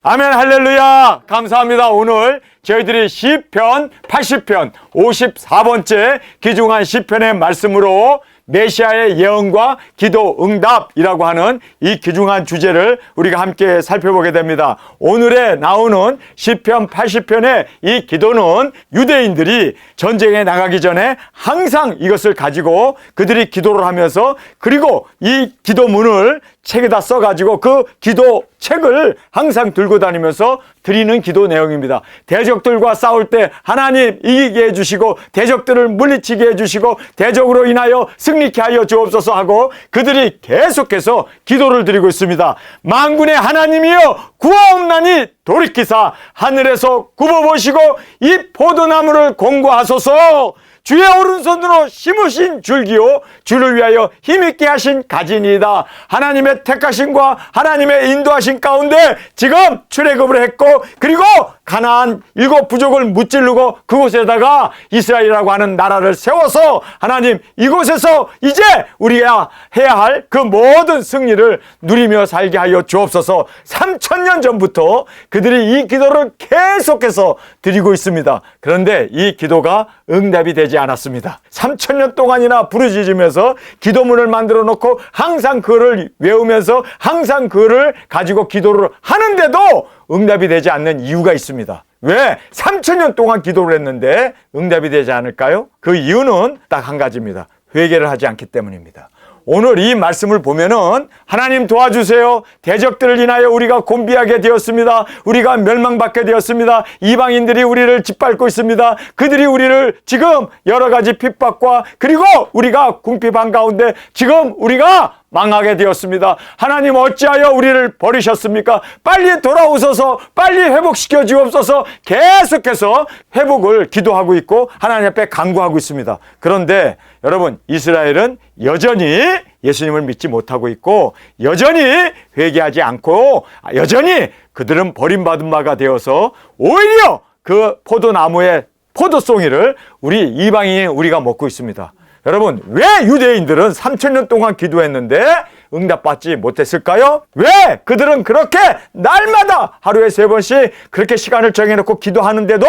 아멘, 할렐루야. 감사합니다. 오늘 저희들이 시편 80편 54번째 귀중한 시편의 말씀으로 메시아의 예언과 기도 응답이라고 하는 이 귀중한 주제를 우리가 함께 살펴보게 됩니다. 오늘에 나오는 시편 80편의 이 기도는 유대인들이 전쟁에 나가기 전에 항상 이것을 가지고 그들이 기도를 하면서, 그리고 이 기도문을 책에다 써가지고 그 기도 책을 항상 들고 다니면서 드리는 기도 내용입니다. 대적들과 싸울 때 하나님 이기게 해주시고 대적들을 물리치게 해주시고 대적으로 인하여 승리케 하여 주옵소서 하고 그들이 계속해서 기도를 드리고 있습니다. 만군의 하나님이여 구하옵나니 돌이키사 하늘에서 굽어보시고 이 포도나무를 공고하소서. 주의 오른손으로 심으신 줄기요 주를 위하여 힘있게 하신 가지니이다. 하나님의 택하심과 하나님의 인도하신 가운데 지금 출애굽을 했고, 그리고 가나안 7 부족을 무찌르고 그곳에다가 이스라엘이라고 하는 나라를 세워서 하나님 이곳에서 이제 우리가 해야 할 그 모든 승리를 누리며 살게 하여 주옵소서. 3000년 전부터 그들이 이 기도를 계속해서 드리고 있습니다. 그런데 이 기도가 응답이 되지 않았습니다. 3000년 동안이나 부르짖으면서 기도문을 만들어 놓고 항상 그를 외우면서 항상 그를 가지고 기도를 하는데도 응답이 되지 않는 이유가 있습니다. 왜 3000년 동안 기도를 했는데 응답이 되지 않을까요? 그 이유는 딱 한 가지입니다. 회개를 하지 않기 때문입니다. 오늘 이 말씀을 보면은 하나님 도와주세요. 대적들을 인하여 우리가 곤비하게 되었습니다. 우리가 멸망받게 되었습니다. 이방인들이 우리를 짓밟고 있습니다. 그들이 우리를 지금 여러 가지 핍박과 그리고 우리가 궁핍한 가운데 지금 우리가 망하게 되었습니다. 하나님 어찌하여 우리를 버리셨습니까? 빨리 돌아오셔서 빨리 회복시켜 주옵소서. 계속해서 회복을 기도하고 있고 하나님 앞에 간구하고 있습니다. 그런데 여러분, 이스라엘은 여전히 예수님을 믿지 못하고 있고 여전히 회개하지 않고 여전히 그들은 버림받은 바가 되어서 오히려 그 포도나무의 포도송이를 우리 이방인이 우리가 먹고 있습니다. 여러분, 왜 유대인들은 3000년 동안 기도했는데 응답받지 못했을까요? 왜 그들은 그렇게 날마다 하루에 3번씩 그렇게 시간을 정해놓고 기도하는데도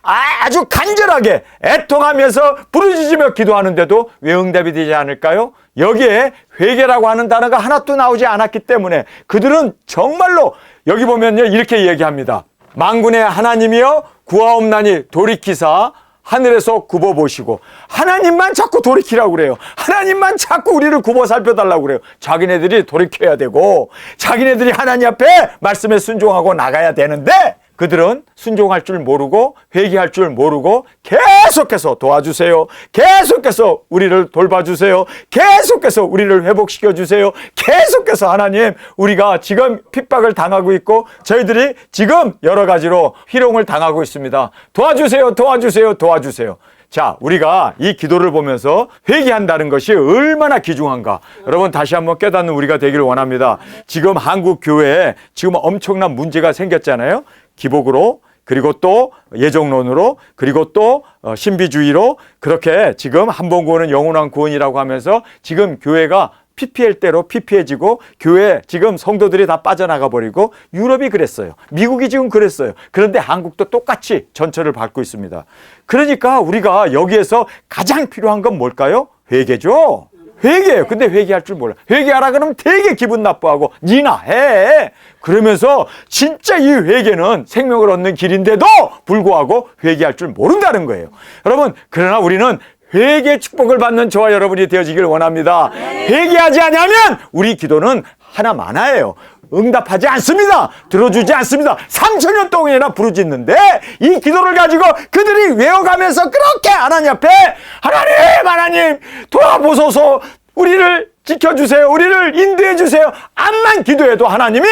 아주 간절하게 애통하면서 부르짖으며 기도하는데도 왜 응답이 되지 않을까요? 여기에 회개라고 하는 단어가 하나도 나오지 않았기 때문에 그들은 정말로 여기 보면요 이렇게 얘기합니다. 만군의 하나님이여 구하옵나니 돌이키사 하늘에서 굽어보시고. 하나님만 자꾸 돌이키라고 그래요. 하나님만 자꾸 우리를 굽어 살펴달라고 그래요. 자기네들이 돌이켜야 되고 자기네들이 하나님 앞에 말씀에 순종하고 나가야 되는데 그들은 순종할 줄 모르고 회개할 줄 모르고 계속해서 도와주세요. 계속해서 우리를 돌봐주세요. 계속해서 우리를 회복시켜주세요. 계속해서 하나님 우리가 지금 핍박을 당하고 있고 저희들이 지금 여러 가지로 희롱을 당하고 있습니다. 도와주세요. 도와주세요. 도와주세요. 자, 우리가 이 기도를 보면서 회개한다는 것이 얼마나 귀중한가 여러분 다시 한번 깨닫는 우리가 되기를 원합니다. 지금 한국 교회에 지금 엄청난 문제가 생겼잖아요. 기복으로 그리고 또 예정론으로 그리고 또 신비주의로 그렇게 지금 한 번 구원은 영원한 구원이라고 하면서 지금 교회가 PPL대로 피폐해지고 교회 지금 성도들이 다 빠져나가 버리고 유럽이 그랬어요. 미국이 지금 그랬어요. 그런데 한국도 똑같이 전철을 밟고 있습니다. 그러니까 우리가 여기에서 가장 필요한 건 뭘까요? 회개죠. 회개예요. 근데 회개할 줄 몰라. 회개하라 그러면 되게 기분 나빠하고 니나 해. 그러면서 진짜 이 회개는 생명을 얻는 길인데도 불구하고 회개할 줄 모른다는 거예요. 여러분, 그러나 우리는 회개 축복을 받는 저와 여러분이 되어지길 원합니다. 회개하지 않으면 우리 기도는 하나만화예요. 응답하지 않습니다. 들어주지 않습니다. 3000년 동안이나 부르짖는데 이 기도를 가지고 그들이 외워가면서 그렇게 하나님 앞에 하나님 도와보소서, 우리를 지켜주세요, 우리를 인도해주세요 암만 기도해도 하나님이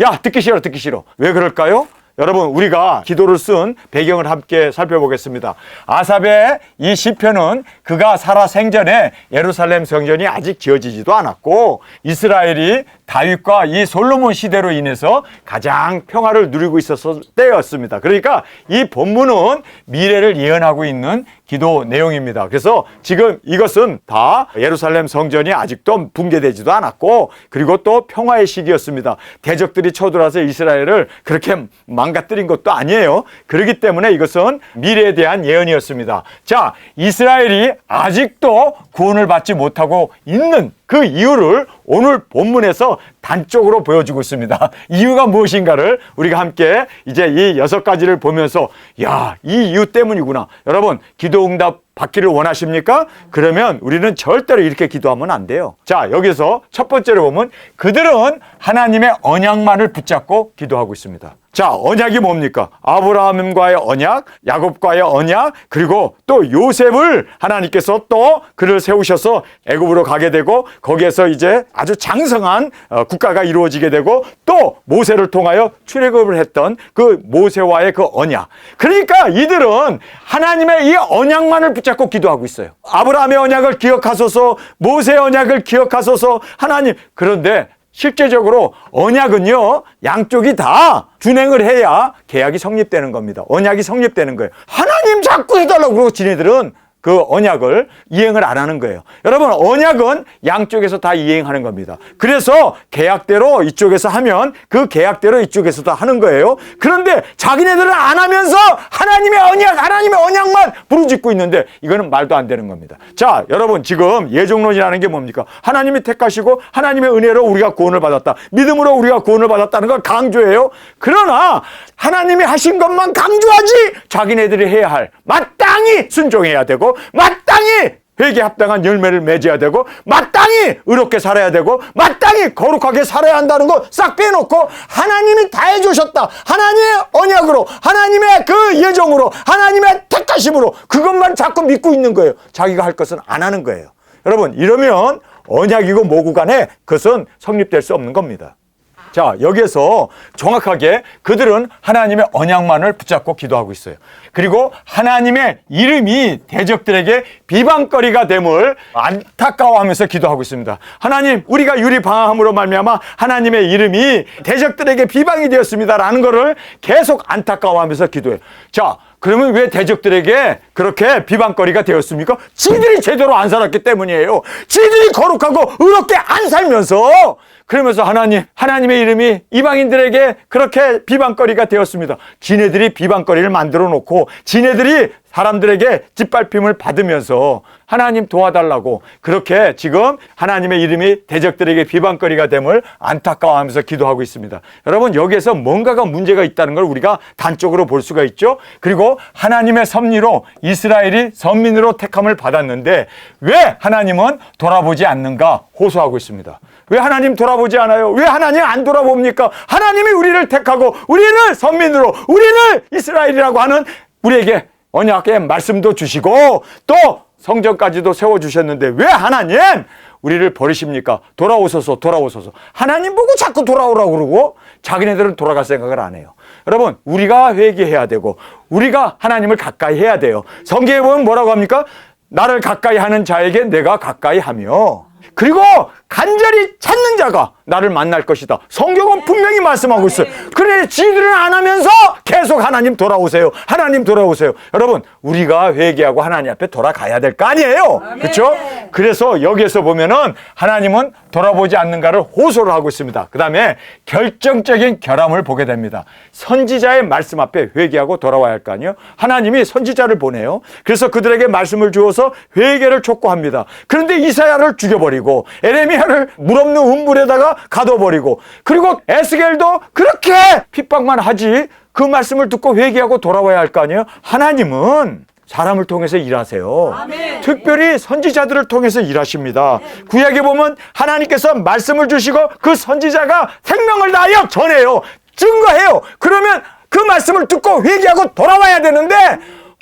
야 듣기 싫어. 왜 그럴까요? 여러분, 우리가 기도를 쓴 배경을 함께 살펴보겠습니다. 아삽의 이 시편은 그가 살아 생전에 예루살렘 성전이 아직 지어지지도 않았고 이스라엘이 다윗과 이 솔로몬 시대로 인해서 가장 평화를 누리고 있었을 때였습니다. 그러니까 이 본문은 미래를 예언하고 있는 기도 내용입니다. 그래서 지금 이것은 다 예루살렘 성전이 아직도 붕괴되지도 않았고, 그리고 또 평화의 시기였습니다. 대적들이 쳐들어와서 이스라엘을 그렇게 망가뜨린 것도 아니에요. 그렇기 때문에 이것은 미래에 대한 예언이었습니다. 자, 이스라엘이 아직도 구원을 받지 못하고 있는 그 이유를 오늘 본문에서 단적으로 보여주고 있습니다. 이유가 무엇인가를 우리가 함께 이제 이 6가지를 보면서, 야, 이 이유 때문이구나. 여러분, 기도 응답 받기를 원하십니까? 그러면 우리는 절대로 이렇게 기도하면 안 돼요. 자, 여기서 첫 번째로 보면 그들은 하나님의 언약만을 붙잡고 기도하고 있습니다. 자, 언약이 뭡니까? 아브라함과의 언약, 야곱과의 언약, 그리고 또 요셉을 하나님께서 또 그를 세우셔서 애굽으로 가게 되고, 거기에서 이제 아주 장성한 국가가 이루어지게 되고, 또 모세를 통하여 출애굽을 했던 그 모세와의 그 언약. 그러니까 이들은 하나님의 이 언약만을 붙잡고 기도하고 있어요. 아브라함의 언약을 기억하소서, 모세의 언약을 기억하소서, 하나님. 그런데 실제적으로 언약은요, 양쪽이 다 준행을 해야 계약이 성립되는 겁니다. 언약이 성립되는 거예요. 하나님 자꾸 해달라고 그러고 지네들은 그 언약을 이행을 안 하는 거예요. 여러분, 언약은 양쪽에서 다 이행하는 겁니다. 그래서 계약대로 이쪽에서 하면 그 계약대로 이쪽에서도 하는 거예요. 그런데 자기네들은 안 하면서 하나님의 언약만 부르짖고 있는데 이거는 말도 안 되는 겁니다. 자, 여러분, 지금 예정론이라는 게 뭡니까? 하나님이 택하시고 하나님의 은혜로 우리가 구원을 받았다, 믿음으로 우리가 구원을 받았다는 걸 강조해요. 그러나 하나님이 하신 것만 강조하지 자기네들이 해야 할, 마땅히 순종해야 되고, 마땅히 회개에 합당한 열매를 맺어야 되고, 마땅히 의롭게 살아야 되고, 마땅히 거룩하게 살아야 한다는 거 싹 빼놓고 하나님이 다 해주셨다, 하나님의 언약으로, 하나님의 그 예정으로, 하나님의 택하심으로 그것만 자꾸 믿고 있는 거예요. 자기가 할 것은 안 하는 거예요. 여러분, 이러면 언약이고 뭐고 간에 그것은 성립될 수 없는 겁니다. 자, 여기에서 정확하게 그들은 하나님의 언약만을 붙잡고 기도하고 있어요. 그리고 하나님의 이름이 대적들에게 비방거리가 됨을 안타까워하면서 기도하고 있습니다. 하나님, 우리가 유리방황함으로 말미암아 하나님의 이름이 대적들에게 비방이 되었습니다라는 것을 계속 안타까워하면서 기도해요. 자, 그러면 왜 대적들에게 그렇게 비방거리가 되었습니까? 지들이 제대로 안 살았기 때문이에요. 지들이 거룩하고 의롭게 안 살면서, 그러면서 하나님의 이름이 이방인들에게 그렇게 비방거리가 되었습니다. 지네들이 비방거리를 만들어 놓고 지네들이 사람들에게 짓밟힘을 받으면서 하나님 도와달라고 그렇게 지금 하나님의 이름이 대적들에게 비방거리가 됨을 안타까워하면서 기도하고 있습니다. 여러분, 여기에서 뭔가가 문제가 있다는 걸 우리가 단적으로 볼 수가 있죠. 그리고 하나님의 섭리로 이스라엘이 선민으로 택함을 받았는데 왜 하나님은 돌아보지 않는가 호소하고 있습니다. 왜 하나님 돌아보지 않아요? 왜 하나님 안 돌아봅니까? 하나님이 우리를 택하고 우리는 선민으로, 우리는 이스라엘이라고 하는 우리에게 언약의 말씀도 주시고 또 성전까지도 세워주셨는데 왜 하나님 우리를 버리십니까? 돌아오소서. 하나님 보고 자꾸 돌아오라고 그러고 자기네들은 돌아갈 생각을 안 해요. 여러분, 우리가 회개해야 되고 우리가 하나님을 가까이 해야 돼요. 성경에 보면 뭐라고 합니까? 나를 가까이 하는 자에게 내가 가까이 하며, 그리고 간절히 찾는 자가 나를 만날 것이다. 성경은 분명히 말씀하고 있어요. 그래, 지들은 안 하면서 계속 하나님 돌아오세요. 여러분, 우리가 회개하고 하나님 앞에 돌아가야 될 거 아니에요. 그렇죠? 그래서 여기에서 보면은 하나님은 돌아보지 않는가를 호소를 하고 있습니다. 그 다음에 결정적인 결함을 보게 됩니다. 선지자의 말씀 앞에 회개하고 돌아와야 할 거 아니에요. 하나님이 선지자를 보내요. 그래서 그들에게 말씀을 주어서 회개를 촉구합니다. 그런데 이사야를 죽여버리고 에레미야를 물 없는 운물에다가 가둬버리고, 그리고 에스겔도 그렇게 핍박만 하지 그 말씀을 듣고 회개하고 돌아와야 할 거 아니에요. 하나님은 사람을 통해서 일하세요. 아멘. 특별히 선지자들을 통해서 일하십니다. 구약에 보면 하나님께서 말씀을 주시고 그 선지자가 생명을 다하여 전해요. 증거해요. 그러면 그 말씀을 듣고 회개하고 돌아와야 되는데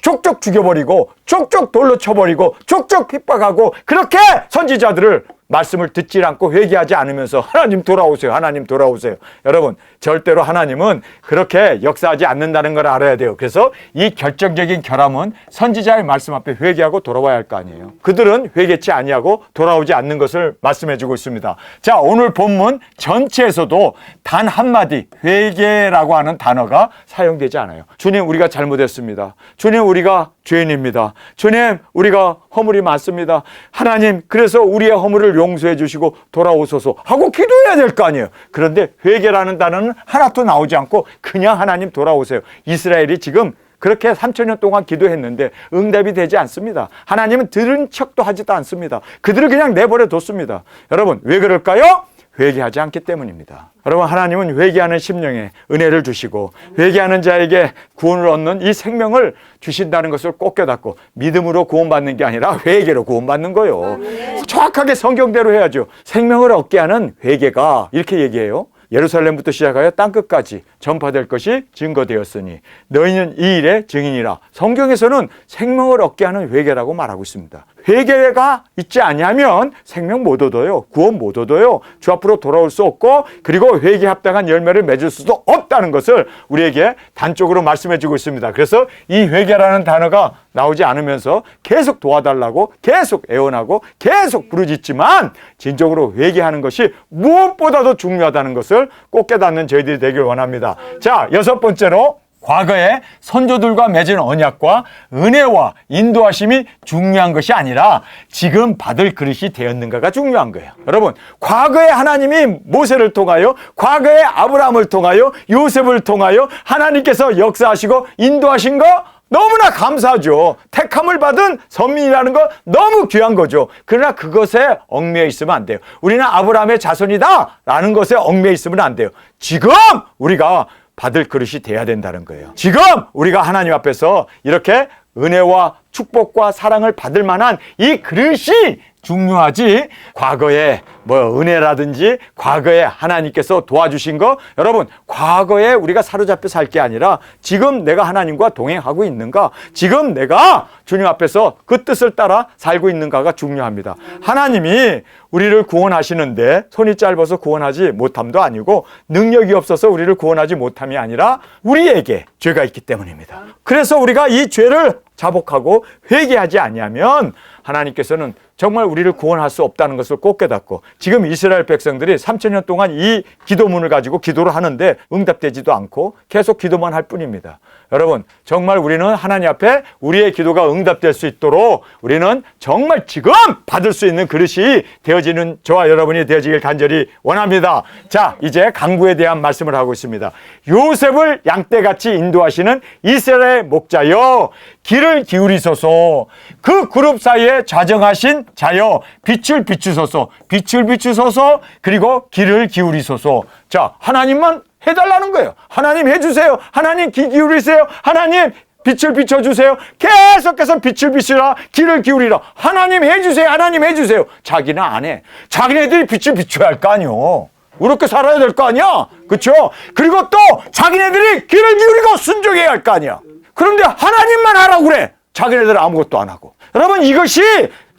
족족 죽여버리고 족족 돌로 쳐버리고 족족 핍박하고 그렇게 선지자들을 말씀을 듣지 않고 회개하지 않으면서 하나님 돌아오세요, 하나님 돌아오세요. 여러분, 절대로 하나님은 그렇게 역사하지 않는다는 걸 알아야 돼요. 그래서 이 결정적인 결함은 선지자의 말씀 앞에 회개하고 돌아와야 할 거 아니에요. 그들은 회개치 아니하고 돌아오지 않는 것을 말씀해 주고 있습니다. 자, 오늘 본문 전체에서도 단 한마디 회개라고 하는 단어가 사용되지 않아요. 주님, 우리가 잘못했습니다. 주님, 우리가 죄인입니다. 주님, 우리가 허물이 많습니다. 하나님, 그래서 우리의 허물을 용서해 주시고 돌아오소서 하고 기도해야 될 거 아니에요. 그런데 회개라는 단어는 하나도 나오지 않고 그냥 하나님 돌아오세요. 이스라엘이 지금 그렇게 3,000년 동안 기도했는데 응답이 되지 않습니다. 하나님은 들은 척도 하지도 않습니다. 그들을 그냥 내버려 뒀습니다. 여러분, 왜 그럴까요? 회개하지 않기 때문입니다. 여러분, 하나님은 회개하는 심령에 은혜를 주시고 회개하는 자에게 구원을 얻는 이 생명을 주신다는 것을 꼭 깨닫고 믿음으로 구원받는 게 아니라 회개로 구원받는 거예요. 정확하게 성경대로 해야죠. 생명을 얻게 하는 회개가 이렇게 얘기해요. 예루살렘부터 시작하여 땅끝까지 전파될 것이 증거되었으니 너희는 이 일의 증인이라. 성경에서는 생명을 얻게 하는 회개라고 말하고 있습니다. 회개가 있지 아니하면 생명 못 얻어요. 구원 못 얻어요. 주 앞으로 돌아올 수 없고, 그리고 회개에 합당한 열매를 맺을 수도 없다는 것을 우리에게 단적으로 말씀해 주고 있습니다. 그래서 이 회개라는 단어가 나오지 않으면서 계속 도와달라고 계속 애원하고 계속 부르짖지만 진정으로 회개하는 것이 무엇보다도 중요하다는 것을 꼭 깨닫는 저희들이 되길 원합니다. 자, 6번째로 과거에 선조들과 맺은 언약과 은혜와 인도하심이 중요한 것이 아니라 지금 받을 그릇이 되었는가가 중요한 거예요. 여러분, 과거에 하나님이 모세를 통하여, 과거에 아브라함을 통하여, 요셉을 통하여 하나님께서 역사하시고 인도하신 거 너무나 감사하죠. 택함을 받은 선민이라는 거 너무 귀한 거죠. 그러나 그것에 얽매여 있으면 안 돼요. 우리는 아브라함의 자손이다 라는 것에 얽매여 있으면 안 돼요. 지금 우리가 받을 그릇이 돼야 된다는 거예요. 지금 우리가 하나님 앞에서 이렇게 은혜와 축복과 사랑을 받을 만한 이 그릇이 중요하지, 과거에 은혜라든지 과거에 하나님께서 도와주신 거, 여러분, 과거에 우리가 사로잡혀 살 게 아니라 지금 내가 하나님과 동행하고 있는가, 지금 내가 주님 앞에서 그 뜻을 따라 살고 있는가가 중요합니다. 하나님이 우리를 구원하시는데 손이 짧아서 구원하지 못함도 아니고 능력이 없어서 우리를 구원하지 못함이 아니라 우리에게 죄가 있기 때문입니다. 그래서 우리가 이 죄를 자복하고 회개하지 아니하면 하나님께서는 정말 우리를 구원할 수 없다는 것을 꼭 깨닫고, 지금 이스라엘 백성들이 3,000년 동안 이 기도문을 가지고 기도를 하는데 응답되지도 않고 계속 기도만 할 뿐입니다. 여러분, 정말 우리는 하나님 앞에 우리의 기도가 응답될 수 있도록 우리는 정말 지금 받을 수 있는 그릇이 되어지는 저와 여러분이 되어지길 간절히 원합니다. 자, 이제 강구에 대한 말씀을 하고 있습니다. 요셉을 양떼같이 인도하시는 이스라엘 목자여, 귀를 기울이소서. 그 그룹 사이에 좌정하신 자여, 빛을 비추소서. 빛을 비추소서. 그리고 귀를 기울이소서. 자, 하나님만 해달라는 거예요. 하나님 해주세요. 하나님 귀 기울이세요. 하나님 빛을 비춰주세요. 계속해서 빛을 비추라, 귀를 기울이라. 하나님 해주세요. 하나님 해주세요. 자기는 안 해. 자기네들이 빛을 비춰야 할 거 아니요. 그렇게 살아야 될 거 아니야. 그렇죠? 그리고 또 자기네들이 귀를 기울이고 순종해야 할 거 아니야. 그런데 하나님만 하라고 그래. 자기네들은 아무것도 안 하고. 여러분, 이것이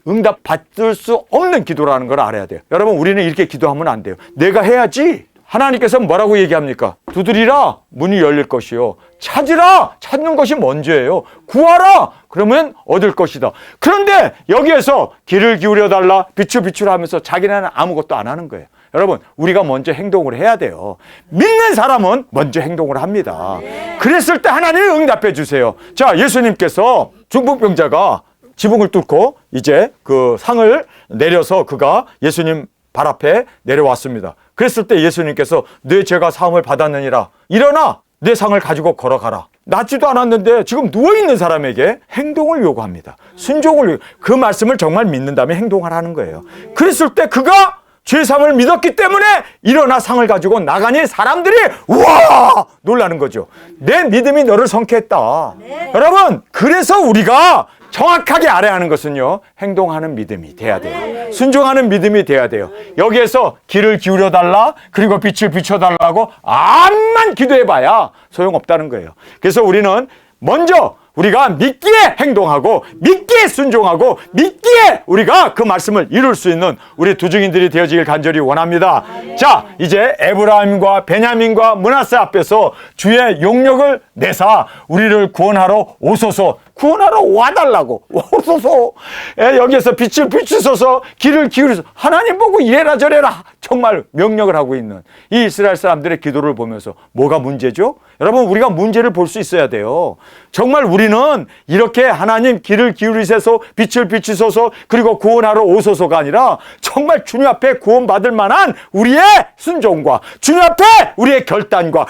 응답 받을 수 없는 기도라는 걸 알아야 돼요. 여러분, 우리는 이렇게 기도하면 안 돼요. 내가 해야지. 하나님께서 뭐라고 얘기합니까? 두드리라, 문이 열릴 것이요. 찾으라, 찾는 것이 먼저예요. 구하라, 그러면 얻을 것이다. 그런데 여기에서 귀를 기울여달라, 빛을 비추라 하면서 자기는 아무것도 안 하는 거예요. 여러분, 우리가 먼저 행동을 해야 돼요. 믿는 사람은 먼저 행동을 합니다. 그랬을 때 하나님이 응답해 주세요. 자, 예수님께서 중풍병자가 지붕을 뚫고 이제 그 상을 내려서 그가 예수님 발 앞에 내려왔습니다. 그랬을 때 예수님께서 내 죄가 사함을 받았느니라, 일어나 내 상을 가지고 걸어가라. 낫지도 않았는데 지금 누워있는 사람에게 행동을 요구합니다. 순종을 그 말씀을 정말 믿는다면 행동을 하는 거예요. 그랬을 때 그가 죄사함을 믿었기 때문에 일어나 상을 가지고 나가니 사람들이 우와 놀라는 거죠. 내 믿음이 너를 성쾌했다. 여러분, 그래서 우리가 정확하게 알아야 하는 것은요, 행동하는 믿음이 돼야 돼요. 순종하는 믿음이 돼야 돼요. 여기에서 귀를 기울여달라, 그리고 빛을 비춰달라고 암만 기도해봐야 소용없다는 거예요. 그래서 우리는 먼저 우리가 믿기에 행동하고 믿기에 순종하고 믿기에 우리가 그 말씀을 이룰 수 있는 우리 두중인들이 되어지길 간절히 원합니다. 자, 이제 에브라임과 베냐민과 므낫세 앞에서 주의 용력을 내사 우리를 구원하러 오소서. 구원하러 와달라고. 오소서. 여기에서 빛을 비추소서. 길을 기울이소서. 하나님 보고 이래라 저래라 정말 명령을 하고 있는 이 이스라엘 사람들의 기도를 보면서 뭐가 문제죠? 여러분, 우리가 문제를 볼 수 있어야 돼요. 정말 우리는 이렇게 하나님 길을 기울이소서, 빛을 비추소서, 그리고 구원하러 오소서가 아니라 정말 주님 앞에 구원받을 만한 우리의 순종과 주님 앞에 우리의 결단과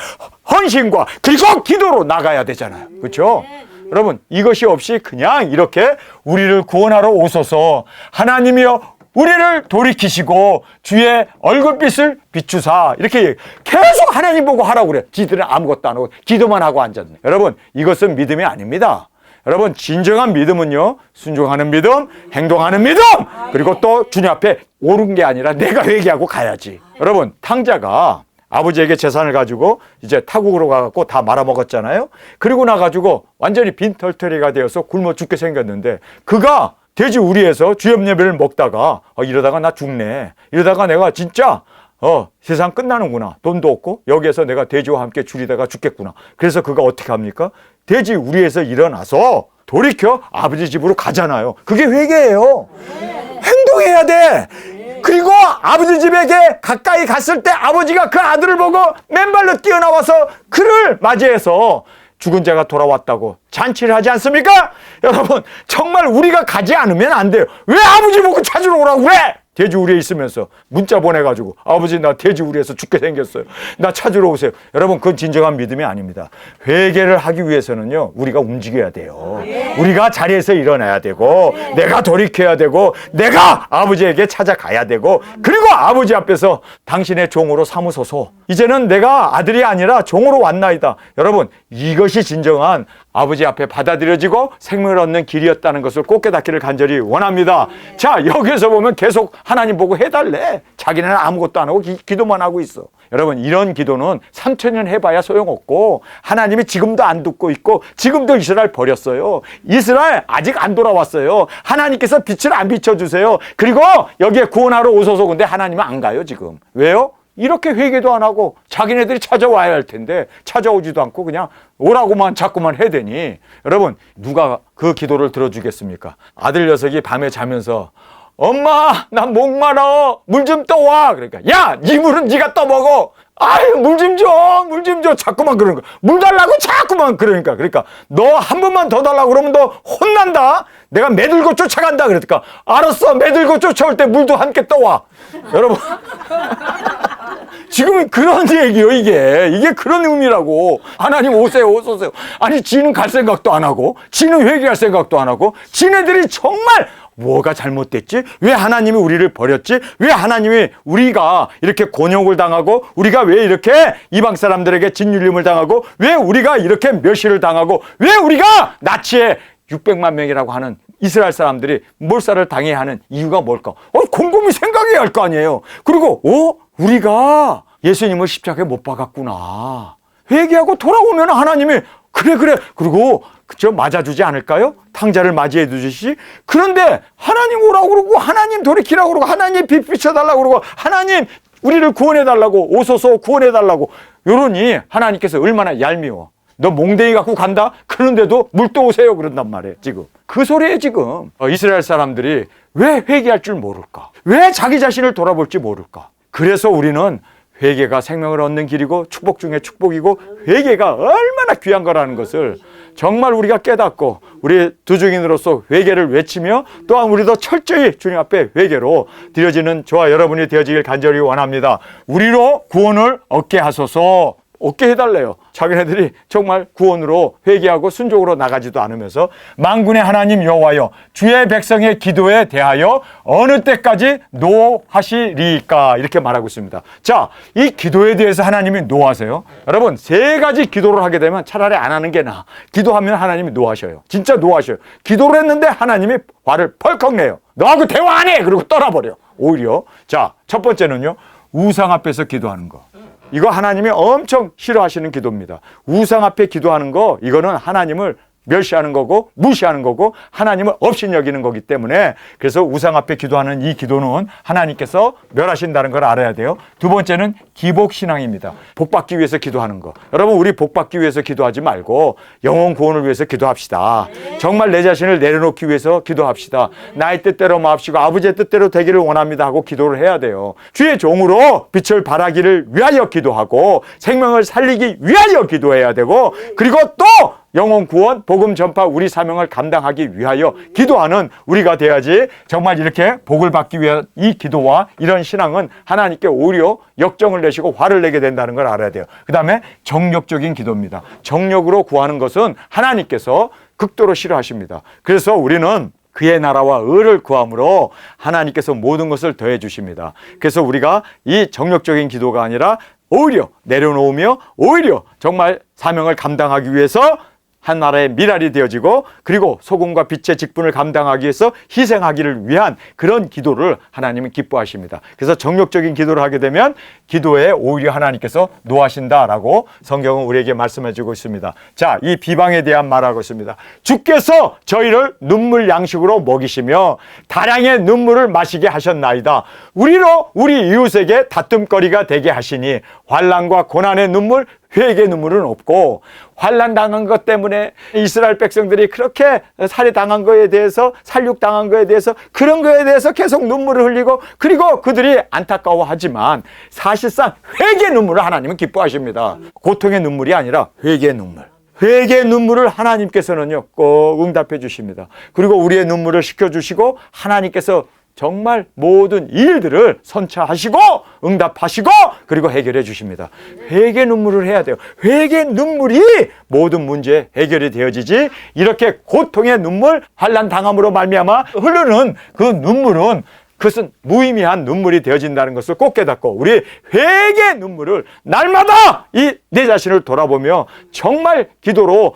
헌신과 그리고 기도로 나가야 되잖아요. 그렇죠? 여러분, 이것이 없이 그냥 이렇게 우리를 구원하러 오소서, 하나님이여 우리를 돌이키시고 주의 얼굴빛을 비추사, 이렇게 계속 하나님 보고 하라고 그래. 지들은 아무것도 안 하고 기도만 하고 앉았네. 여러분, 이것은 믿음이 아닙니다. 여러분, 진정한 믿음은요, 순종하는 믿음, 행동하는 믿음, 그리고 또 주님 앞에 오른 게 아니라 내가 회개하고 가야지. 여러분, 탕자가 아버지에게 재산을 가지고 이제 타국으로 가갖고 다 말아먹었잖아요. 그리고 나가지고 완전히 빈털터리가 되어서 굶어 죽게 생겼는데, 그가 돼지 우리에서 주염 예배를 먹다가 이러다가 나 죽네, 이러다가 내가 진짜 세상 끝나는구나, 돈도 없고 여기에서 내가 돼지와 함께 줄이다가 죽겠구나. 그래서 그가 어떻게 합니까? 돼지 우리에서 일어나서 돌이켜 아버지 집으로 가잖아요. 그게 회개예요. 행동해야 돼. 그리고 아버지 집에게 가까이 갔을 때 아버지가 그 아들을 보고 맨발로 뛰어나와서 그를 맞이해서 죽은 자가 돌아왔다고 잔치를 하지 않습니까? 여러분, 정말 우리가 가지 않으면 안 돼요. 왜 아버지 보고 찾으러 오라고 그래? 돼지 우리에 있으면서 문자 보내가지고 아버지 나 돼지 우리에서 죽게 생겼어요, 나 찾으러 오세요. 여러분, 그건 진정한 믿음이 아닙니다. 회개를 하기 위해서는요, 우리가 움직여야 돼요. 우리가 자리에서 일어나야 되고 내가 돌이켜야 되고 내가 아버지에게 찾아가야 되고, 그리고 아버지 앞에서 당신의 종으로 삼으소서, 이제는 내가 아들이 아니라 종으로 왔나이다. 여러분, 이것이 진정한 아버지 앞에 받아들여지고 생명을 얻는 길이었다는 것을 꼭 깨닫기를 간절히 원합니다. 자, 여기에서 보면 계속 하나님 보고 해달래. 자기네는 아무것도 안 하고 기도만 하고 있어. 여러분, 이런 기도는 3000년 해봐야 소용없고 하나님이 지금도 안 듣고 있고 지금도 이스라엘 버렸어요. 이스라엘 아직 안 돌아왔어요. 하나님께서 빛을 안 비춰주세요. 그리고 여기에 구원하러 오소서. 근데 하나님은 안 가요 지금. 왜요? 이렇게 회개도 안 하고 자기네들이 찾아와야 할 텐데 찾아오지도 않고 그냥 오라고만 자꾸만 해대니, 여러분, 누가 그 기도를 들어주겠습니까? 아들 녀석이 밤에 자면서 엄마 나 목말라 물 좀 떠와. 그러니까 야, 이 물은 네가 떠먹어. 아유, 물 좀 줘, 물 좀 줘. 자꾸만 그러는 거야. 물 달라고 자꾸만 그러니까 너 한 번만 더 달라고 그러면 너 혼난다. 내가 매들고 쫓아간다. 그러니까 알았어, 매들고 쫓아올 때 물도 함께 떠와. 여러분, 지금 그런 얘기요. 이게 그런 의미라고. 하나님 오세요, 오소서. 아니, 지는 갈 생각도 안 하고 지는 회개할 생각도 안 하고 지네들이 정말 뭐가 잘못됐지? 왜 하나님이 우리를 버렸지? 왜 하나님이 우리가 이렇게 곤욕을 당하고 우리가 왜 이렇게 이방 사람들에게 진율림을 당하고 왜 우리가 이렇게 멸시를 당하고 왜 우리가 나치에 600만 명이라고 하는 이스라엘 사람들이 몰살을 당해야 하는 이유가 뭘까? 곰곰이 생각해야 할 거 아니에요. 그리고 우리가 예수님을 십자가에 못 박았구나. 회개하고 돌아오면 하나님이 그래 그리고 그저 맞아주지 않을까요? 탕자를 맞이해 주듯이. 그런데 하나님 오라고 그러고 하나님 돌이키라고 그러고 하나님 빛 비춰달라고 그러고 하나님 우리를 구원해달라고 오소서 구원해달라고 이러니 하나님께서 얼마나 얄미워. 너 몽댕이 갖고 간다? 그런데도 물 떠오세요 그런단 말이에요. 지금 그 소리에 지금 이스라엘 사람들이 왜 회개할 줄 모를까? 왜 자기 자신을 돌아볼지 모를까? 그래서 우리는 회개가 생명을 얻는 길이고 축복 중에 축복이고 회개가 얼마나 귀한 거라는 것을 정말 우리가 깨닫고 우리 두중인으로서 회개를 외치며 또한 우리도 철저히 주님 앞에 회개로 드려지는 저와 여러분이 되어지길 간절히 원합니다. 우리로 구원을 얻게 하소서. 얻게 해달래요. 자기네들이 정말 구원으로 회개하고 순종으로 나가지도 않으면서 만군의 하나님 여호와여, 주의 백성의 기도에 대하여 어느 때까지 노하시리까, 이렇게 말하고 있습니다. 자, 이 기도에 대해서 하나님이 노하세요. 여러분, 3가지 기도를 하게 되면 차라리 안 하는 게 나아. 기도하면 하나님이 노하셔요. 진짜 노하셔요. 기도를 했는데 하나님이 화를 펄컥 내요. 너하고 대화 안 해! 그리고 떠나버려. 오히려. 자, 첫 번째는요, 우상 앞에서 기도하는 거. 이거 하나님이 엄청 싫어하시는 기도입니다. 우상 앞에 기도하는 거, 이거는 하나님을 멸시하는 거고 무시하는 거고 하나님을 없인 여기는 거기 때문에 그래서 우상 앞에 기도하는 이 기도는 하나님께서 멸하신다는 걸 알아야 돼요. 두 번째는 기복신앙입니다. 복받기 위해서 기도하는 거. 여러분 우리 복받기 위해서 기도하지 말고 영혼 구원을 위해서 기도합시다. 정말 내 자신을 내려놓기 위해서 기도합시다. 나의 뜻대로 마옵시고 아버지의 뜻대로 되기를 원합니다 하고 기도를 해야 돼요. 주의 종으로 빛을 발하기를 위하여 기도하고 생명을 살리기 위하여 기도해야 되고 그리고 또 영혼 구원, 복음 전파 우리 사명을 감당하기 위하여 기도하는 우리가 돼야지 정말 이렇게 복을 받기 위한 이 기도와 이런 신앙은 하나님께 오히려 역정을 내시고 화를 내게 된다는 걸 알아야 돼요. 그 다음에 정력적인 기도입니다. 정력으로 구하는 것은 하나님께서 극도로 싫어하십니다. 그래서 우리는 그의 나라와 의를 구함으로 하나님께서 모든 것을 더해 주십니다. 그래서 우리가 이 정력적인 기도가 아니라 오히려 내려놓으며 오히려 정말 사명을 감당하기 위해서 한 나라의 미랄이 되어지고 그리고 소금과 빛의 직분을 감당하기 위해서 희생하기를 위한 그런 기도를 하나님은 기뻐하십니다. 그래서 정력적인 기도를 하게 되면 기도에 오히려 하나님께서 노하신다라고 성경은 우리에게 말씀해 주고 있습니다. 자, 이 비방에 대한 말하고 있습니다. 주께서 저희를 눈물 양식으로 먹이시며 다량의 눈물을 마시게 하셨나이다. 우리로 우리 이웃에게 다툼거리가 되게 하시니 환난과 고난의 눈물 회개의 눈물은 없고 환난 당한 것 때문에 이스라엘 백성들이 그렇게 살해당한 거에 대해서 살육당한 거에 대해서 그런 거에 대해서 계속 눈물을 흘리고 그리고 그들이 안타까워하지만 사실상 회개의 눈물을 하나님은 기뻐하십니다. 고통의 눈물이 아니라 회개의 눈물. 회개의 눈물을 하나님께서는요 꼭 응답해 주십니다. 그리고 우리의 눈물을 식혀주시고 하나님께서 정말 모든 일들을 선처하시고 응답하시고 그리고 해결해 주십니다. 회개 눈물을 해야 돼요. 회개 눈물이 모든 문제 해결이 되어지지 이렇게 고통의 눈물, 환난 당함으로 말미암아 흐르는 그 눈물은 그것은 무의미한 눈물이 되어진다는 것을 꼭 깨닫고 우리 회개의 눈물을 날마다 이 내 자신을 돌아보며 정말 기도로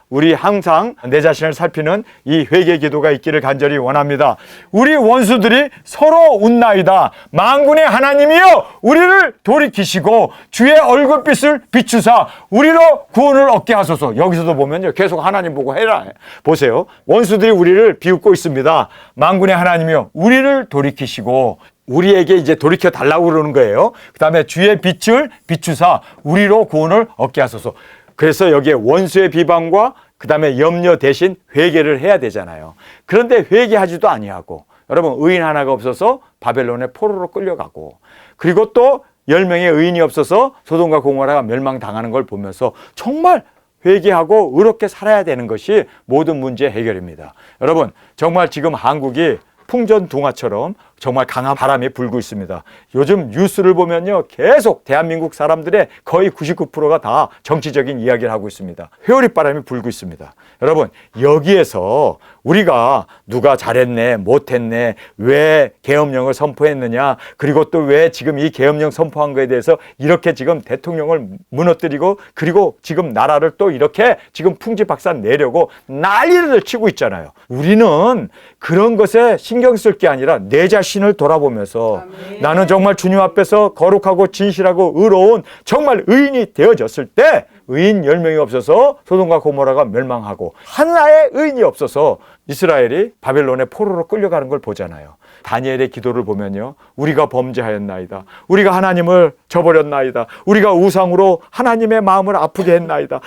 우리 항상 내 자신을 살피는 이 회개 기도가 있기를 간절히 원합니다. 우리 원수들이 서로 웃나이다. 만군의 하나님이여 우리를 돌이키시고 주의 얼굴빛을 비추사 우리로 구원을 얻게 하소서. 여기서도 보면요 계속 하나님 보고 해라. 보세요. 원수들이 우리를 비웃고 있습니다. 만군의 하나님이여 우리를 돌이키시고 우리에게 이제 돌이켜 달라고 그러는 거예요. 그 다음에 주의 빛을 비추사 우리로 구원을 얻게 하소서. 그래서 여기에 원수의 비방과 그 다음에 염려 대신 회개를 해야 되잖아요. 그런데 회개하지도 아니하고 여러분 의인 하나가 없어서 바벨론의 포로로 끌려가고 그리고 또 10명의 의인이 없어서 소돔과 고모라가 멸망당하는 걸 보면서 정말 회개하고 의롭게 살아야 되는 것이 모든 문제 해결입니다. 여러분 정말 지금 한국이 풍전등화처럼 정말 강한 바람이 불고 있습니다. 요즘 뉴스를 보면요 계속 대한민국 사람들의 거의 99%가 다 정치적인 이야기를 하고 있습니다. 회오리 바람이 불고 있습니다. 여러분 여기에서 우리가 누가 잘했네 못했네 왜 계엄령을 선포했느냐 그리고 또 왜 지금 이 계엄령 선포한 거에 대해서 이렇게 지금 대통령을 무너뜨리고 그리고 지금 나라를 또 이렇게 지금 풍지박산 내려고 난리를 치고 있잖아요. 우리는 그런 것에 신경 쓸 게 아니라 내 자신을 돌아보면서 나는 정말 주님 앞에서 거룩하고 진실하고 의로운 정말 의인이 되어졌을 때 의인 10명이 없어서 소돔과 고모라가 멸망하고 하나의 의인이 없어서 이스라엘이 바벨론의 포로로 끌려가는 걸 보잖아요. 다니엘의 기도를 보면요 우리가 범죄하였나이다. 우리가 하나님을 저버렸나이다. 우리가 우상으로 하나님의 마음을 아프게 했나이다.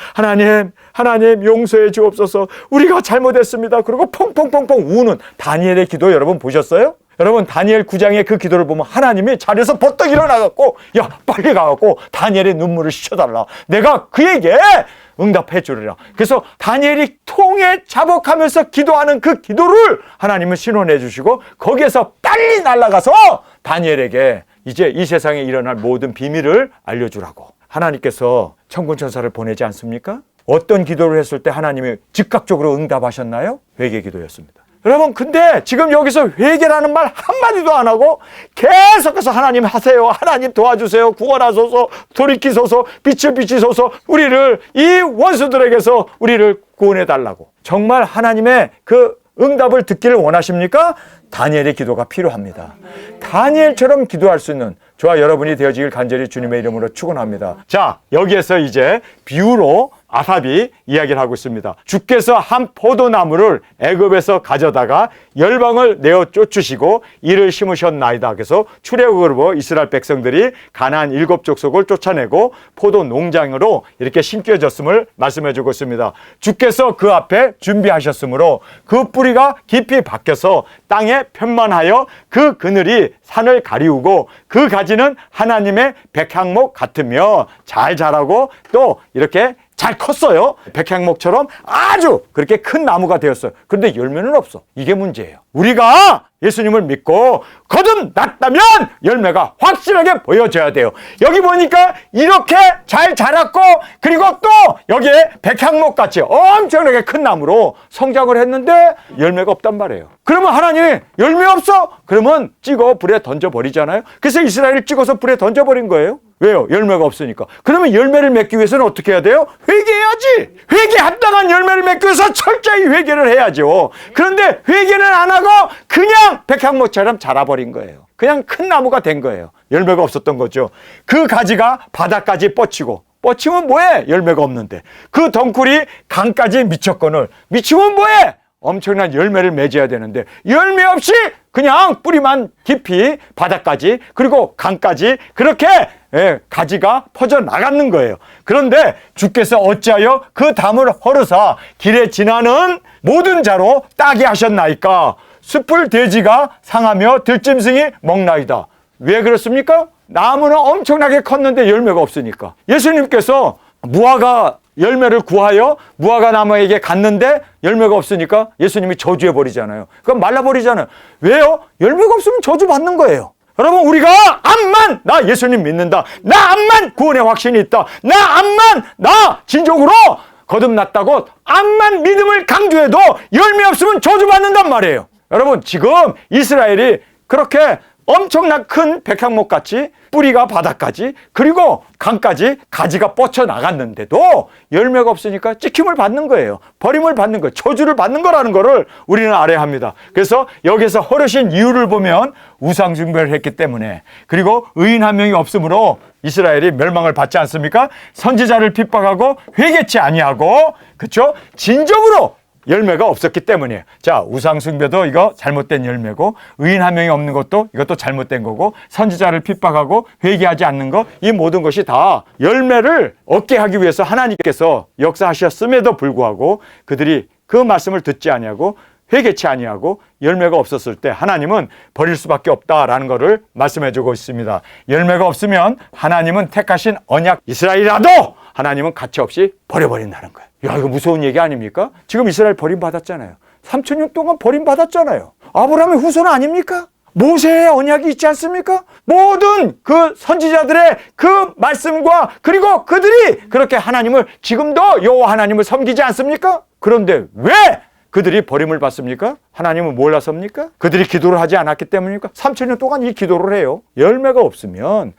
하나님 용서해 주옵소서. 우리가 잘못했습니다. 그리고 펑펑펑펑 우는 다니엘의 기도 여러분 보셨어요? 여러분 다니엘 9장의 그 기도를 보면 하나님이 자리에서 벌떡 일어나갖고 야 빨리 가갖고 다니엘의 눈물을 씻어달라. 내가 그에게 응답해 주리라. 그래서 다니엘이 통에 자복하면서 기도하는 그 기도를 하나님은 신원해 주시고 거기에서 빨리 날아가서 다니엘에게 이제 이 세상에 일어날 모든 비밀을 알려주라고 하나님께서 천군천사를 보내지 않습니까? 어떤 기도를 했을 때 하나님이 즉각적으로 응답하셨나요? 회개 기도였습니다. 여러분 근데 지금 여기서 회개라는 말 한마디도 안 하고 계속해서 하나님 하세요. 하나님 도와주세요. 구원하소서. 돌이키소서. 빛을 비치소서. 우리를 이 원수들에게서 우리를 구원해달라고. 정말 하나님의 그 응답을 듣기를 원하십니까? 다니엘의 기도가 필요합니다. 다니엘처럼 기도할 수 있는 저와 여러분이 되어지길 간절히 주님의 이름으로 축원합니다. 자 여기에서 이제 비유로 아삽이 이야기를 하고 있습니다. 주께서 한 포도나무를 애굽에서 가져다가 열방을 내어 쫓으시고 이를 심으셨나이다. 그래서 출애굽으로 이스라엘 백성들이 가나안 7족속을 쫓아내고 포도 농장으로 이렇게 심겨졌음을 말씀해 주고 있습니다. 주께서 그 앞에 준비하셨으므로 그 뿌리가 깊이 박혀서 땅에 편만하여 그 그늘이 산을 가리우고 그 가지는 하나님의 백향목 같으며 잘 자라고 또 이렇게 잘 컸어요. 백향목처럼 아주 그렇게 큰 나무가 되었어요. 그런데 열매는 없어. 이게 문제예요. 우리가 예수님을 믿고 거듭났다면 열매가 확실하게 보여져야 돼요. 여기 보니까 이렇게 잘 자랐고 그리고 또 여기에 백향목같이 엄청나게 큰 나무로 성장을 했는데 열매가 없단 말이에요. 그러면 하나님이 열매 없어? 그러면 찍어 불에 던져버리잖아요. 그래서 이스라엘을 찍어서 불에 던져버린 거예요. 왜요? 열매가 없으니까. 그러면 열매를 맺기 위해서는 어떻게 해야 돼요? 회개해야지. 회개 합당한 열매를 맺기 위해서 철저히 회개를 해야죠. 그런데 회개는 안 하고 그냥 백향목처럼 자라버린 거예요. 그냥 큰 나무가 된 거예요. 열매가 없었던 거죠. 그 가지가 바닥까지 뻗치고 뻗치면 뭐해? 열매가 없는데. 그 덩굴이 강까지 미쳤거늘 미치면 뭐해? 엄청난 열매를 맺어야 되는데 열매 없이 그냥 뿌리만 깊이 바닥까지 그리고 강까지 그렇게 가지가 퍼져나가는 거예요. 그런데 주께서 어찌하여 그 담을 허르사 길에 지나는 모든 자로 따게 하셨나이까? 숯불 돼지가 상하며 들짐승이 먹나이다. 왜 그렇습니까? 나무는 엄청나게 컸는데 열매가 없으니까. 예수님께서 무화과 열매를 구하여 무화과 나무에게 갔는데 열매가 없으니까 예수님이 저주해 버리잖아요. 그럼 말라버리잖아요. 왜요? 열매가 없으면 저주 받는 거예요. 여러분, 우리가 암만 나 예수님 믿는다, 나 암만 구원의 확신이 있다, 나 진정으로 거듭났다고 암만 믿음을 강조해도 열매 없으면 저주 받는단 말이에요. 여러분, 지금 이스라엘이 그렇게 엄청난 큰 백향목같이 뿌리가 바닥까지 그리고 강까지 가지가 뻗쳐나갔는데도 열매가 없으니까 찍힘을 받는 거예요. 버림을 받는 거예요. 저주를 받는 거라는 거를 우리는 알아야 합니다. 그래서 여기서 허르신 이유를 보면 우상 숭배를 했기 때문에, 그리고 의인 한 명이 없으므로 이스라엘이 멸망을 받지 않습니까? 선지자를 핍박하고 회개치 아니하고, 그렇죠? 진정으로 열매가 없었기 때문이에요. 자, 우상숭배도 이거 잘못된 열매고, 의인 한 명이 없는 것도 이것도 잘못된 거고, 선지자를 핍박하고 회개하지 않는 거, 이 모든 것이 다 열매를 얻게 하기 위해서 하나님께서 역사하셨음에도 불구하고 그들이 그 말씀을 듣지 아니하고 회개치 아니하고 열매가 없었을 때 하나님은 버릴 수밖에 없다라는 것을 말씀해 주고 있습니다. 열매가 없으면 하나님은 택하신 언약 이스라엘이라도 하나님은 가차없이 버려버린다는 거예요. 야, 이거 무서운 얘기 아닙니까? 지금 이스라엘 버림받았잖아요. 3000년 동안 버림받았잖아요. 아브라함의 후손 아닙니까? 모세의 언약이 있지 않습니까? 모든 그 선지자들의 그 말씀과 그리고 그들이 그렇게 하나님을 지금도 여호와 하나님을 섬기지 않습니까? 그런데 왜 그들이 버림을 받습니까? 하나님은 몰라서입니까? 그들이 기도를 하지 않았기 때문입니까? 3000년 동안 이 기도를 해요. 열매가 없으면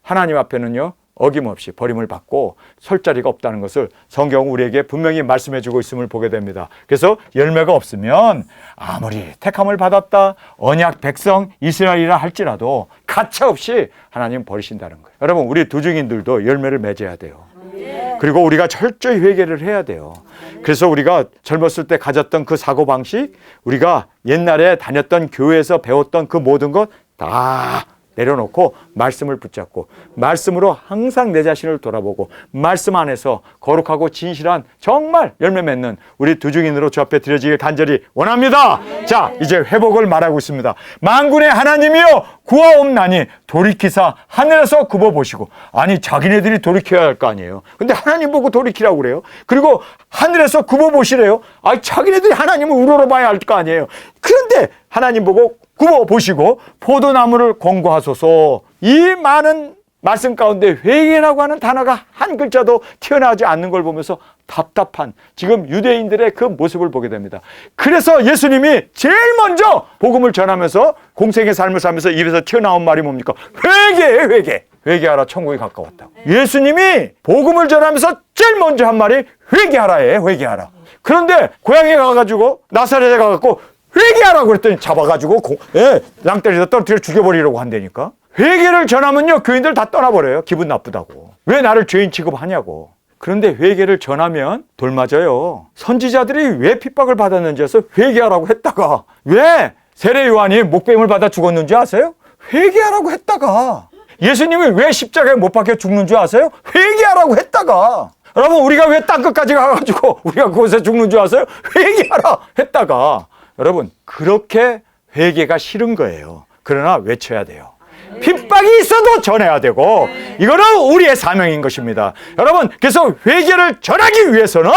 하나님 앞에는요, 어김없이 버림을 받고 설 자리가 없다는 것을 성경은 우리에게 분명히 말씀해 주고 있음을 보게 됩니다. 그래서 열매가 없으면 아무리 택함을 받았다, 언약 백성 이스라엘이라 할지라도 가차없이 하나님 버리신다는 거예요. 여러분, 우리 두중인들도 열매를 맺어야 돼요. 그리고 우리가 철저히 회개를 해야 돼요. 그래서 우리가 젊었을 때 가졌던 그 사고방식, 우리가 옛날에 다녔던 교회에서 배웠던 그 모든 것 다 내려놓고 말씀을 붙잡고 말씀으로 항상 내 자신을 돌아보고 말씀 안에서 거룩하고 진실한 정말 열매 맺는 우리 두중인으로 주 앞에 드려지길 간절히 원합니다. 자, 이제 회복을 말하고 있습니다. 만군의 하나님이여 구하옵나니 돌이키사 하늘에서 굽어보시고. 아니, 자기네들이 돌이켜야 할 거 아니에요. 근데 하나님 보고 돌이키라고 그래요. 그리고 하늘에서 굽어보시래요. 아니, 자기네들이 하나님을 우러러봐야 할 거 아니에요. 그런데 하나님 보고 굽어보시고 포도나무를 공고하소서. 이 많은 말씀 가운데 회개라고 하는 단어가 한 글자도 튀어나오지 않는 걸 보면서 답답한 지금 유대인들의 그 모습을 보게 됩니다. 그래서 예수님이 제일 먼저 복음을 전하면서 공생의 삶을 살면서 입에서 튀어나온 말이 뭡니까? 회개하라, 천국이 가까웠다. 예수님이 복음을 전하면서 제일 먼저 한 말이 회개하라예요. 회개하라. 그런데 고향에 가가지고 나사렛에 가갖고 회개하라고 그랬더니 잡아가지고 랑때리에서 떨어뜨려 죽여버리려고 한다니까. 회개를 전하면요, 교인들 다 떠나버려요. 기분 나쁘다고. 왜 나를 죄인 취급하냐고. 그런데 회개를 전하면 돌 맞아요. 선지자들이 왜 핍박을 받았는지 해서 회개하라고 했다가 왜 세례 요한이 목뱀을 받아 죽었는지 아세요? 회개하라고 했다가 예수님이 왜 십자가에 못 박혀 죽는 줄 아세요? 회개하라고 했다가 여러분 우리가 왜 땅끝까지 가가지고 우리가 그곳에 죽는 줄 아세요? 회개하라 했다가 여러분 그렇게 회개가 싫은 거예요. 그러나 외쳐야 돼요. 핍박이 있어도 전해야 되고 이거는 우리의 사명인 것입니다. 여러분 그래서 회개를 전하기 위해서는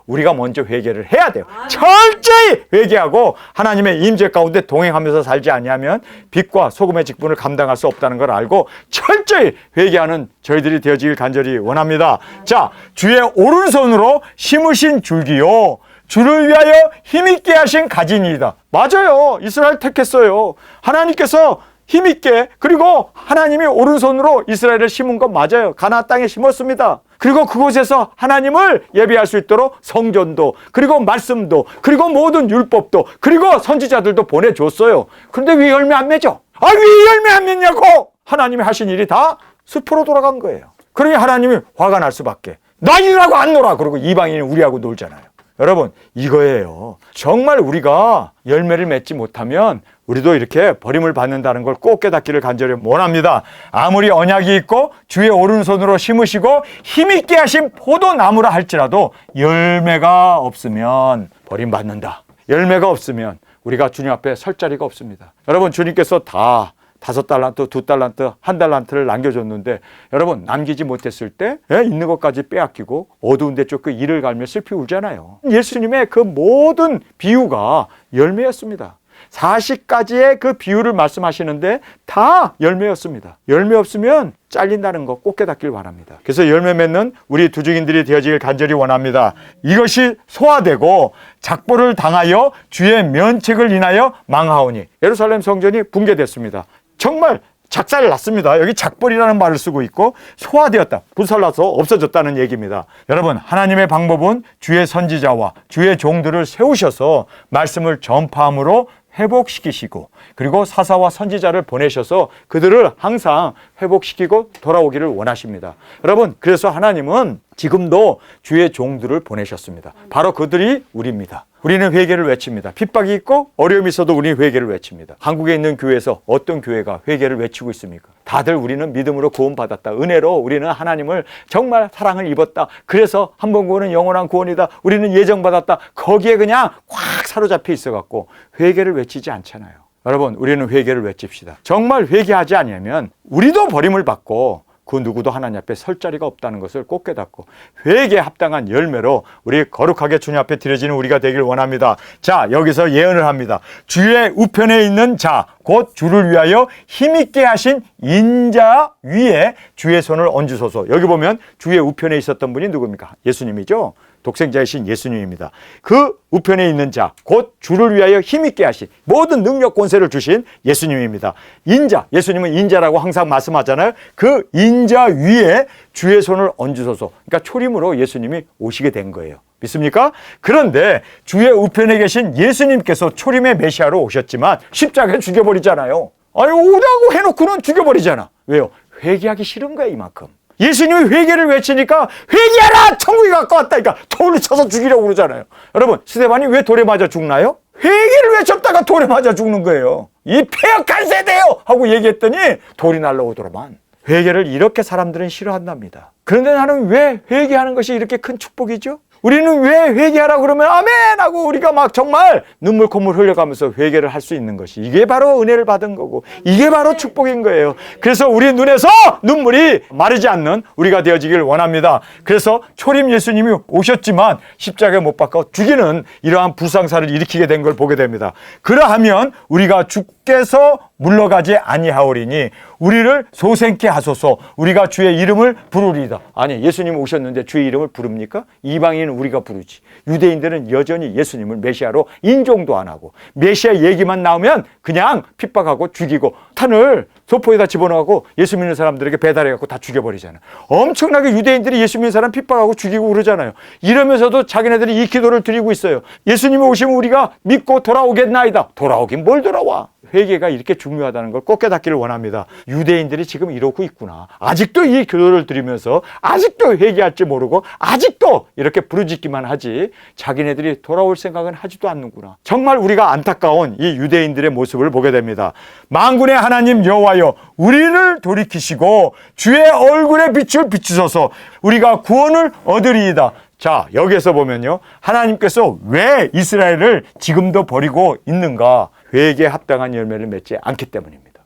우리가 먼저 회개를 해야 돼요. 철저히 회개하고 하나님의 임재 가운데 동행하면서 살지 아니하면 빛과 소금의 직분을 감당할 수 없다는 걸 알고 철저히 회개하는 저희들이 되어지길 간절히 원합니다. 자, 주의 오른손으로 심으신 줄기요 주를 위하여 힘있게 하신 가지니이다. 맞아요. 이스라엘 택했어요. 하나님께서 힘있게 그리고 하나님이 오른손으로 이스라엘을 심은 건 맞아요. 가나안 땅에 심었습니다. 그리고 그곳에서 하나님을 예배할 수 있도록 성전도 그리고 말씀도 그리고 모든 율법도 그리고 선지자들도 보내줬어요. 그런데 왜 열매 안 맺어? 왜 열매 안 맺냐고? 하나님이 하신 일이 다 숲으로 돌아간 거예요. 그러니 하나님이 화가 날 수밖에. 너희들하고 안 놀아. 그러고 이방인이 우리하고 놀잖아요. 여러분 이거예요. 정말 우리가 열매를 맺지 못하면 우리도 이렇게 버림을 받는다는 걸 꼭 깨닫기를 간절히 원합니다. 아무리 언약이 있고 주의 오른손으로 심으시고 힘있게 하신 포도나무라 할지라도 열매가 없으면 버림받는다. 열매가 없으면 우리가 주님 앞에 설 자리가 없습니다. 여러분 주님께서 다 5달란트, 2달란트, 1달란트를 남겨줬는데 여러분 남기지 못했을 때 있는 것까지 빼앗기고 어두운 데 쫓겨 이를 갈며 슬피 울잖아요. 예수님의 그 모든 비유가 열매였습니다. 40가지의 그 비유를 말씀하시는데 다 열매였습니다. 열매 없으면 잘린다는 거 꼭 깨닫길 바랍니다. 그래서 열매 맺는 우리 두중인들이 되어지길 간절히 원합니다. 이것이 소화되고 작보를 당하여 주의 면책을 인하여 망하오니 예루살렘 성전이 붕괴됐습니다. 정말 작살 났습니다. 여기 작벌이라는 말을 쓰고 있고 소화되었다. 불살라서 없어졌다는 얘기입니다. 여러분 하나님의 방법은 주의 선지자와 주의 종들을 세우셔서 말씀을 전파함으로 회복시키시고 그리고 사사와 선지자를 보내셔서 그들을 항상 회복시키고 돌아오기를 원하십니다. 여러분 그래서 하나님은 지금도 주의 종들을 보내셨습니다. 바로 그들이 우리입니다. 우리는 회개를 외칩니다. 핍박이 있고 어려움이 있어도 우리는 회개를 외칩니다. 한국에 있는 교회에서 어떤 교회가 회개를 외치고 있습니까? 다들 우리는 믿음으로 구원받았다. 은혜로 우리는 하나님을 정말 사랑을 입었다. 그래서 한 번 구원은 영원한 구원이다. 우리는 예정받았다. 거기에 그냥 꽉 사로잡혀 있어갖고 회개를 외치지 않잖아요. 여러분 우리는 회개를 외칩시다. 정말 회개하지 않으면 우리도 버림을 받고 그 누구도 하나님 앞에 설 자리가 없다는 것을 꼭 깨닫고 회개에 합당한 열매로 우리 거룩하게 주님 앞에 드려지는 우리가 되길 원합니다. 자 여기서 예언을 합니다. 주의 우편에 있는 자 곧 주를 위하여 힘있게 하신 인자 위에 주의 손을 얹으소서. 여기 보면 주의 우편에 있었던 분이 누굽니까? 예수님이죠. 독생자이신 예수님입니다. 그 우편에 있는 자, 곧 주를 위하여 힘있게 하신 모든 능력 권세를 주신 예수님입니다. 인자, 예수님은 인자라고 항상 말씀하잖아요. 그 인자 위에 주의 손을 얹으소서. 그러니까 초림으로 예수님이 오시게 된 거예요. 믿습니까? 그런데 주의 우편에 계신 예수님께서 초림의 메시아로 오셨지만 십자가에 죽여버리잖아요. 오라고 해놓고는 죽여버리잖아. 왜요? 회개하기 싫은 거야 이만큼. 예수님이 회개를 외치니까 회개하라! 천국이 가까웠다니까 돌을 쳐서 죽이려고 그러잖아요. 여러분 스데반이 왜 돌에 맞아 죽나요? 회개를 외쳤다가 돌에 맞아 죽는 거예요. 이 폐역한 세대요! 하고 얘기했더니 돌이 날라오더라만. 회개를 이렇게 사람들은 싫어한답니다. 그런데 나는 왜 회개하는 것이 이렇게 큰 축복이죠? 우리는 왜 회개하라 그러면 아멘 하고 우리가 막 정말 눈물 콧물 흘려가면서 회개를 할 수 있는 것이 이게 바로 은혜를 받은 거고 이게 바로 축복인 거예요. 그래서 우리 눈에서 눈물이 마르지 않는 우리가 되어지길 원합니다. 그래서 초림 예수님이 오셨지만 십자가에 못 박아 죽이는 이러한 불상사를 일으키게 된 걸 보게 됩니다. 그러하면 우리가 주께서 물러가지 아니하오리니 우리를 소생케 하소서. 우리가 주의 이름을 부르리이다. 아니 예수님 오셨는데 주의 이름을 부릅니까? 이방인은 우리가 부르지. 유대인들은 여전히 예수님을 메시아로 인정도 안 하고 메시아 얘기만 나오면 그냥 핍박하고 죽이고 탄을 소포에다 집어넣고 예수 믿는 사람들에게 배달해갖고 다 죽여버리잖아요. 엄청나게 유대인들이 예수 믿는 사람 핍박하고 죽이고 그러잖아요. 이러면서도 자기네들이 이 기도를 드리고 있어요. 예수님이 오시면 우리가 믿고 돌아오겠나이다. 돌아오긴 뭘 돌아와. 회개가 이렇게 중요하다는 걸 꼭 깨닫기를 원합니다. 유대인들이 지금 이러고 있구나. 아직도 이 기도를 드리면서 아직도 회개할지 모르고 아직도 이렇게 부르짖기만 하지 자기네들이 돌아올 생각은 하지도 않는구나. 정말 우리가 안타까운 이 유대인들의 모습을 보게 됩니다. 만군의 하나님 여호와여, 우리를 돌이키시고 주의 얼굴에 빛을 비추소서. 우리가 구원을 얻으리이다. 자, 여기에서 보면요, 하나님께서 왜 이스라엘을 지금도 버리고 있는가? 회개에 합당한 열매를 맺지 않기 때문입니다.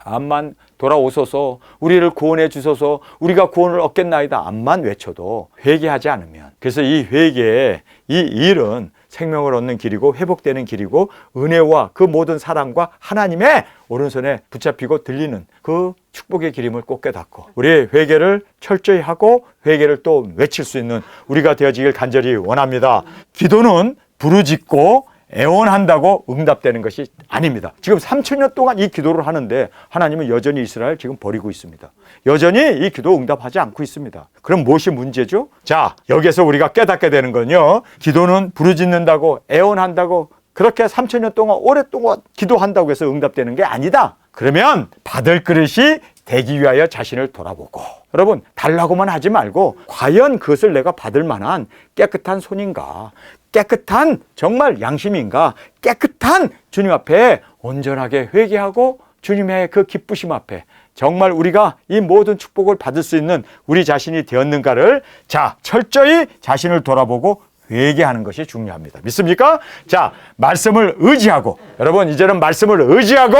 암만 돌아오소서, 우리를 구원해 주소서, 우리가 구원을 얻겠나이다 암만 외쳐도 회개하지 않으면, 그래서 이 회개의 이 일은 생명을 얻는 길이고 회복되는 길이고 은혜와 그 모든 사랑과 하나님의 오른손에 붙잡히고 들리는 그 축복의 기림을 꼭 깨닫고 우리의 회개를 철저히 하고 회개를 또 외칠 수 있는 우리가 되어지길 간절히 원합니다. 기도는 부르짖고 애원한다고 응답되는 것이 아닙니다. 지금 3000년 동안 이 기도를 하는데 하나님은 여전히 이스라엘 지금 버리고 있습니다. 여전히 이 기도 응답하지 않고 있습니다. 그럼 무엇이 문제죠? 자, 여기에서 우리가 깨닫게 되는 건요, 기도는 부르짖는다고 애원한다고 그렇게 3000년 동안 오랫동안 기도한다고 해서 응답되는 게 아니다. 그러면 받을 그릇이 되기 위하여 자신을 돌아보고, 여러분 달라고만 하지 말고 과연 그것을 내가 받을 만한 깨끗한 손인가, 깨끗한 정말 양심인가, 깨끗한 주님 앞에 온전하게 회개하고 주님의 그 기쁘심 앞에 정말 우리가 이 모든 축복을 받을 수 있는 우리 자신이 되었는가를 자, 철저히 자신을 돌아보고 회개하는 것이 중요합니다. 믿습니까? 자, 말씀을 의지하고, 여러분 이제는 말씀을 의지하고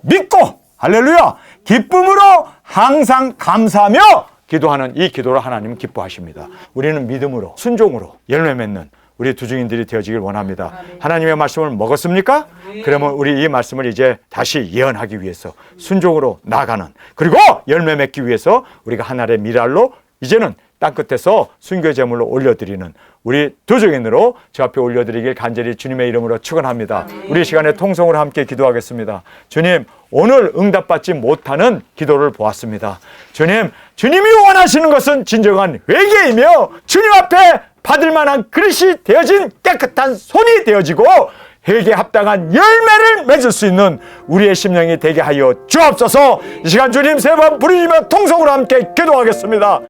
믿고, 할렐루야, 기쁨으로 항상 감사하며 기도하는 이 기도를 하나님은 기뻐하십니다. 우리는 믿음으로 순종으로 열매 맺는 우리 두중인들이 되어지길 원합니다. 하나님의 말씀을 먹었습니까? 그러면 우리 이 말씀을 이제 다시 예언하기 위해서 순종으로 나아가는, 그리고 열매 맺기 위해서 우리가 하나의 미랄로 이제는 땅끝에서 순교 제물로 올려드리는 우리 두중인으로 저 앞에 올려드리길 간절히 주님의 이름으로 축원합니다. 우리 시간에 통성으로 함께 기도하겠습니다. 주님, 오늘 응답받지 못하는 기도를 보았습니다. 주님, 주님이 원하시는 것은 진정한 회개이며 주님 앞에 받을 만한 그릇이 되어진 깨끗한 손이 되어지고 회개에 합당한 열매를 맺을 수 있는 우리의 심령이 되게 하여 주옵소서. 이 시간 주님 세 번 부르짖으며 통성으로 함께 기도하겠습니다.